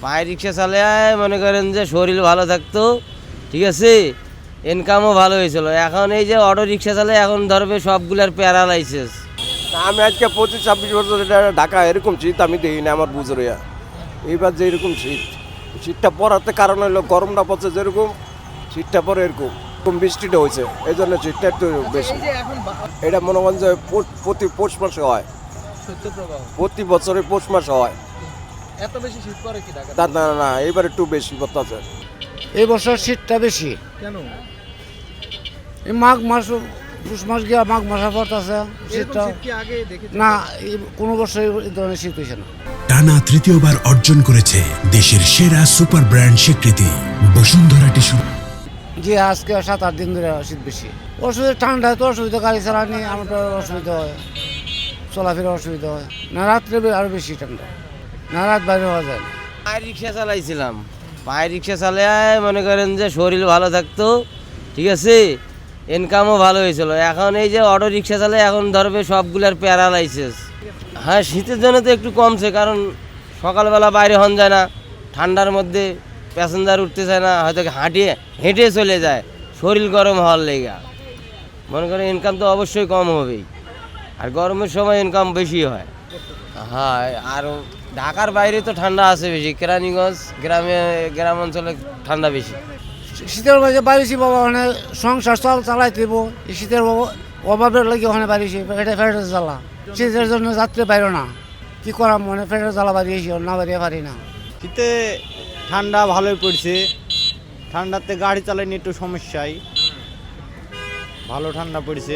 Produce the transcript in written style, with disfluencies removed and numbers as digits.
পায়ে রিক্সা চালায় মনে করেন যে শরীর ভালো থাকতো, ঠিক আছে, ইনকামও ভালো হয়েছিল। এখন এই যে অটো রিক্সা চালায় এখন ধরবে সবগুলার প্যারালাইসিস। আমি আজকে 25-26 বছর এটা ঢাকা এরকম শীত আমি দেখি না আমার বুঝে রইয়া। এইবার যে এরকম শীতটা পড়াতে কারণ হলো গরমটা পড়ছে যেরকম, শীতটা পরে এরকম বৃষ্টিটা হয়েছে, এই জন্য শীতটা একটু বেশি। এটা মনে করেন যে প্রতি পৌষ মাসে হয়, প্রতি বছরে পৌষ মাসে হয়। এত বেশি শীত পড়ে কি ঢাকা? না না না, এবার একটু বেশি পড়তেছে। এই বছর শীতটা বেশি। কেন? এই মাঘ মাস, পুষ মাস গিয়া মাঘ মাসে পড়তেছে শীতটা। শীত কি আগে দেখেছেন? না, কোনো বছর এই ধরনের শীত হয়েছে না। টানা তৃতীয়বার অর্জন করেছে দেশের সেরা সুপার ব্র্যান্ড স্বীকৃতি বসুন্ধরা টিস্যু। যে আজকে 7-8 দিন ধরে শীত বেশি। অসুবিধা, ঠান্ডায় তো অসুবিধা, গাড়ি চালানি আমার অসুবিধা হয়, চলাফেরা অসুবিধা হয়। না রাত্রে আরও বেশি ঠান্ডা, না রাত বাইরে হওয়া যায় না। পায়ে রিক্সা চালাইছিলাম, পায়ে রিক্সা চালায় মনে করেন যে শরীর ভালো থাকতো, ঠিক আছে, ইনকামও ভালো হয়েছিল। এখন এই যে অটো রিক্সা চালায় এখন ধরবে সবগুলার প্যারালাইসিস। হ্যাঁ, শীতের জন্য তো একটু কমছে, কারণ সকালবেলা বাইরে হন যায় না, ঠান্ডার মধ্যে প্যাসেঞ্জার উঠতে চায় না, হয়তো হেঁটে চলে যায় শরীর গরম হওয়ার লেগা। মনে করেন ইনকাম তো অবশ্যই কম হবেই, আর গরমের সময় ইনকাম বেশি হয়। হ্যাঁ, আর ঢাকার বাইরে তো ঠান্ডা আছে বেশি, কেরানীগঞ্জ গ্রাম অঞ্চলে ঠান্ডা বেশি। শীতের মাঝে বাড়িছি বাবা, ওখানে সংসার চালাই দেব। এই শীতের অভাবের লাগে ওখানে বাড়িছি, ফেটে জ্বালা। শীতের জন্য যাত্রী বাইরে না, কি করাম, মানে ফেটে জ্বালা বাড়িয়েছি, না বাড়িয়ে পারি না। শীতে ঠান্ডা ভালোই পড়ছে, ঠান্ডাতে গাড়ি চালানি একটু সমস্যাই, ভালো ঠান্ডা পড়ছে।